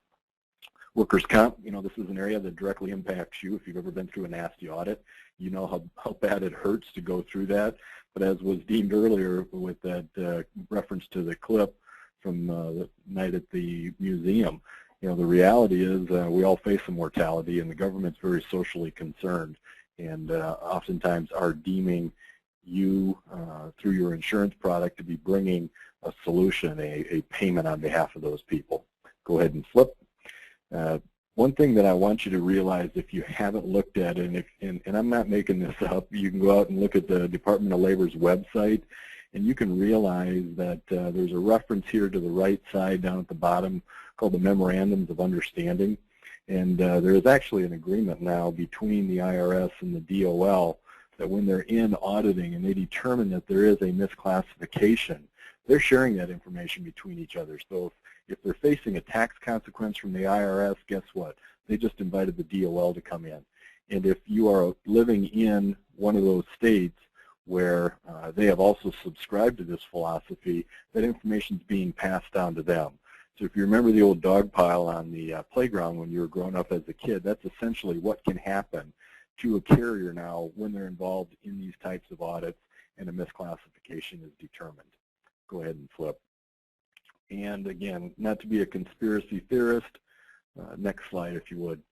Workers' comp, this is an area that directly impacts you. If you've ever been through a nasty audit, you know how bad it hurts to go through that. But as was deemed earlier with that reference to the clip from the night at the museum, the reality is we all face a mortality, and the government's very socially concerned, and oftentimes are deeming you through your insurance product to be bringing a solution, a payment on behalf of those people. Go ahead and flip. One thing that I want you to realize, if you haven't looked at it, and I'm not making this up, you can go out and look at the Department of Labor's website, and you can realize that there's a reference here to the right side down at the bottom called the Memorandums of Understanding. And there is actually an agreement now between the IRS and the DOL that when they're in auditing and they determine that there is a misclassification, they're sharing that information between each other. So if they're facing a tax consequence from the IRS, guess what? They just invited the DOL to come in. And if you are living in one of those states where they have also subscribed to this philosophy, that information is being passed down to them. So if you remember the old dog pile on the playground when you were growing up as a kid, that's essentially what can happen to a carrier now when they're involved in these types of audits and a misclassification is determined. Go ahead and flip. And again, not to be a conspiracy theorist, next slide if you would.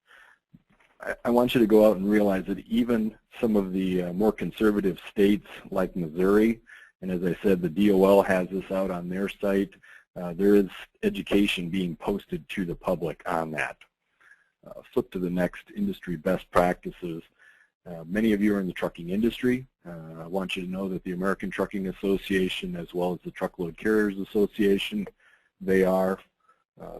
I want you to go out and realize that even some of the more conservative states like Missouri, and as I said, the DOL has this out on their site, there is education being posted to the public on that. Flip to the next, industry best practices. Many of you are in the trucking industry. I want you to know that the American Trucking Association, as well as the Truckload Carriers Association, they are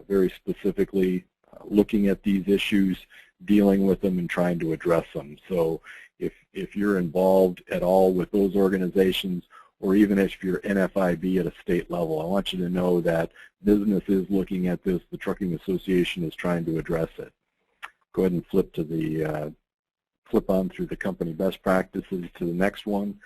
very specifically looking at these issues, dealing with them, and trying to address them. So if you're involved at all with those organizations, or even if you're NFIB at a state level, I want you to know that business is looking at this. The Trucking Association is trying to address it. Go ahead and flip to the flip on through the company best practices to the next one.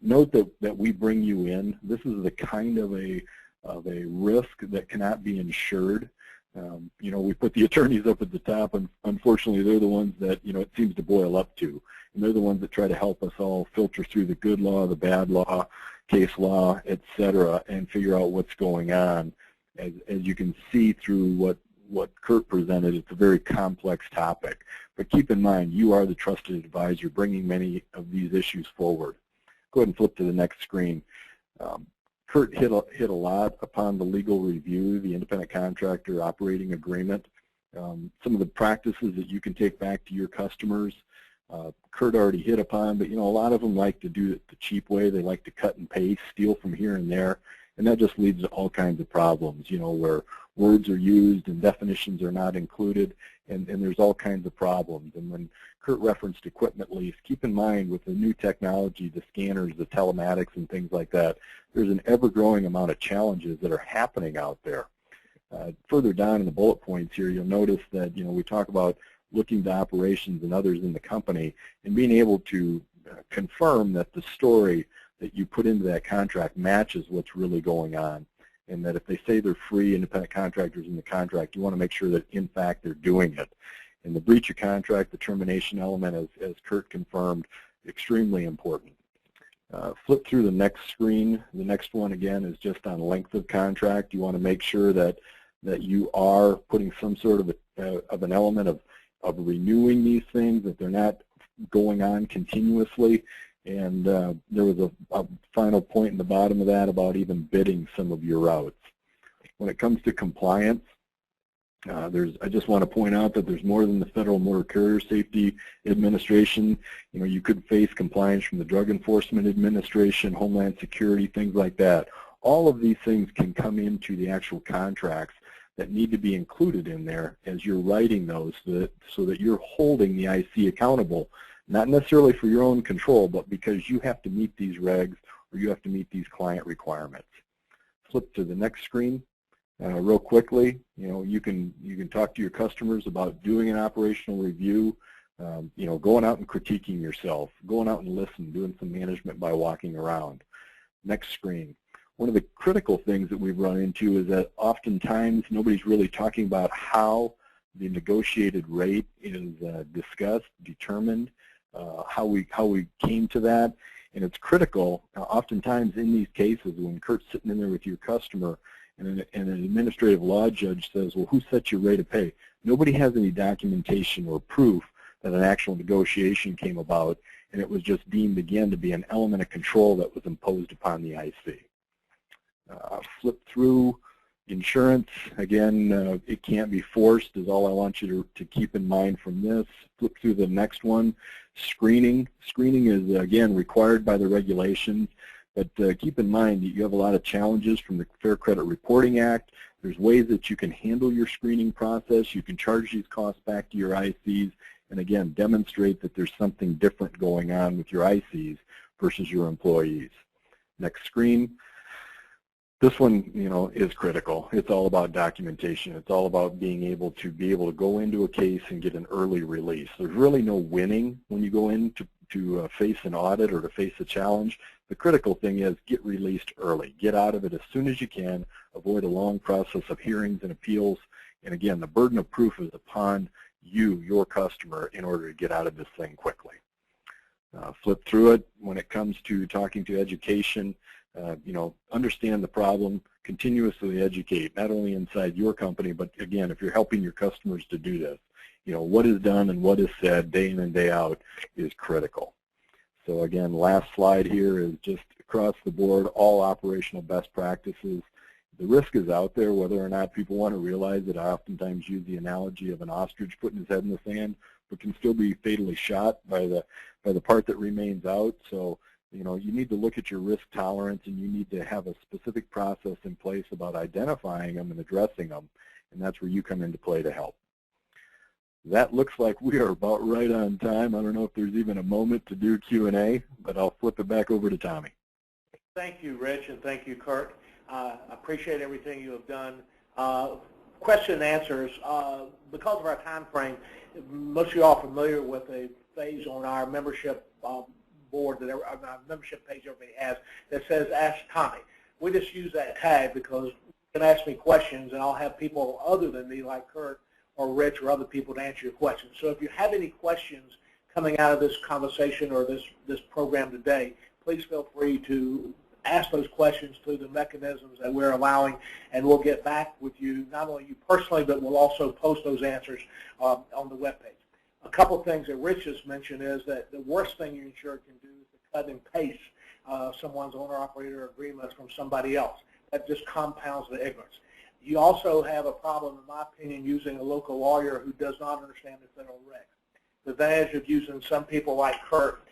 Note that we bring you in. This is the kind of a of a risk that cannot be insured. You know, we put the attorneys up at the top, and unfortunately they're the ones that, you know, it seems to boil up to. And they're the ones that try to help us all filter through the good law, the bad law, case law, et cetera, and figure out what's going on. As you can see through what Kurt presented, it's a very complex topic. But keep in mind, you are the trusted advisor bringing many of these issues forward. Go ahead and flip to the next screen. Kurt hit a lot upon the legal review, the independent contractor operating agreement, some of the practices that you can take back to your customers. Kurt already hit upon, but you know, a lot of them like to do it the cheap way. They like to cut and paste, steal from here and there, and that just leads to all kinds of problems, you know, where words are used and definitions are not included, and there's all kinds of problems. And when Kurt referenced equipment lease, keep in mind with the new technology, the scanners, the telematics, and things like that, there's an ever-growing amount of challenges that are happening out there. Further down in the bullet points here, you'll notice that, you know, we talk about looking to operations and others in the company and being able to confirm that the story that you put into that contract matches what's really going on, and that if they say they're free independent contractors in the contract, you want to make sure that in fact they're doing it. And the breach of contract, the termination element, as Kurt confirmed, extremely important. Flip through the next screen. The next one again is just on length of contract. You want to make sure that you are putting some sort of an element of renewing these things, that they're not going on continuously. And there was a final point in the bottom of that about even bidding some of your routes. When it comes to compliance, I just want to point out that there's more than the Federal Motor Carrier Safety Administration. You know, you could face compliance from the Drug Enforcement Administration, Homeland Security, things like that. All of these things can come into the actual contracts that need to be included in there as you're writing those, so that you're holding the IC accountable, not necessarily for your own control, but because you have to meet these regs or you have to meet these client requirements. Flip to the next screen. Real quickly, you know, you can talk to your customers about doing an operational review, you know, going out and critiquing yourself, going out and listening, doing some management by walking around. Next screen. One of the critical things that we've run into is that oftentimes nobody's really talking about how the negotiated rate is discussed, determined, how we came to that, and it's critical. Oftentimes in these cases, when Kurt's sitting in there with your customer, and an administrative law judge says, well, who set your rate of pay? Nobody has any documentation or proof that an actual negotiation came about, and it was just deemed again to be an element of control that was imposed upon the IC. Flip through insurance. Again, it can't be forced is all I want you to keep in mind from this. Flip through the next one. Screening. Screening is, again, required by the regulations. But keep in mind that you have a lot of challenges from the Fair Credit Reporting Act. There's ways that you can handle your screening process. You can charge these costs back to your ICs, and again, demonstrate that there's something different going on with your ICs versus your employees. Next screen. This one, you know, is critical. It's all about documentation. It's all about being able to go into a case and get an early release. There's really no winning when you go in to face an audit or to face a challenge. The critical thing is get released early. Get out of it as soon as you can. Avoid a long process of hearings and appeals. And again, the burden of proof is upon you, your customer, in order to get out of this thing quickly. Flip through it. When it comes to talking to education, you know, understand the problem, continuously educate, not only inside your company, but again, if you're helping your customers to do this, you know, what is done and what is said day in and day out is critical. So again, last slide here is just across the board, all operational best practices. The risk is out there, whether or not people want to realize it. I oftentimes use the analogy of an ostrich putting his head in the sand, but can still be fatally shot by the part that remains out. So, you know, you need to look at your risk tolerance, and you need to have a specific process in place about identifying them and addressing them, and that's where you come into play to help. That looks like we are about right on time. I don't know if there's even a moment to do Q&A, but I'll flip it back over to Tommy. Thank you, Rich, and thank you, Kurt. I appreciate everything you have done. Question and answers. Because of our time frame, most of you all are familiar with a phase on our membership board, that our membership page everybody has, that says Ask Tommy. We just use that tag because you can ask me questions, and I'll have people other than me, like Kurt or Rich or other people, to answer your questions. So if you have any questions coming out of this conversation or this program today, please feel free to ask those questions through the mechanisms that we're allowing, and we'll get back with you, not only you personally, but we'll also post those answers on the webpage. A couple of things that Rich just mentioned is that the worst thing your insured can do is to cut and paste someone's owner-operator agreements from somebody else. That just compounds the ignorance. You also have a problem, in my opinion, using a local lawyer who does not understand the federal regs. The advantage of using some people like Kurt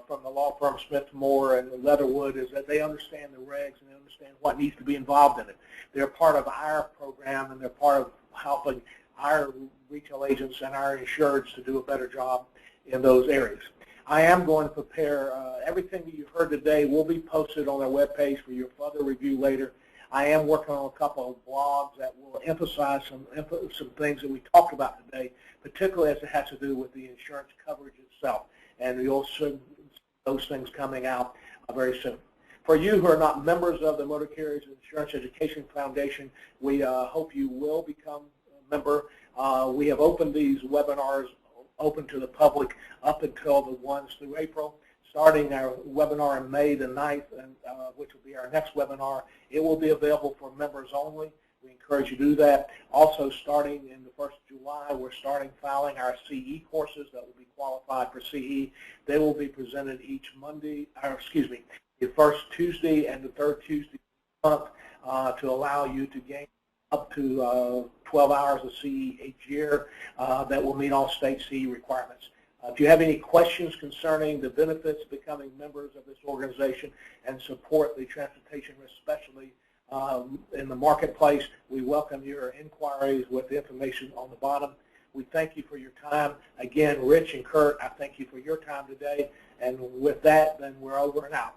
from the law firm Smith Moore and Leatherwood is that they understand the regs and they understand what needs to be involved in it. They're part of our program, and they're part of helping our retail agents and our insureds to do a better job in those areas. I am going to prepare everything that you heard today will be posted on our webpage for your further review later. I am working on a couple of blogs that will emphasize some things that we talked about today, particularly as it has to do with the insurance coverage itself. And you'll see those things coming out very soon. For you who are not members of the Motor Carriers Insurance Education Foundation, we hope you will become a member. We have opened these webinars open to the public up until the ones through April. Starting our webinar in May the 9th, which will be our next webinar, it will be available for members only. We encourage you to do that. Also, starting in the 1st of July, we're starting filing our CE courses that will be qualified for CE. They will be presented each Monday, or excuse me, the first Tuesday and the third Tuesday of the month to allow you to gain up to 12 hours of CE each year that will meet all state CE requirements. If you have any questions concerning the benefits of becoming members of this organization and support the transportation risk specialty in the marketplace, we welcome your inquiries with the information on the bottom. We thank you for your time. Again, Rich and Kurt, I thank you for your time today. And with that, then we're over and out.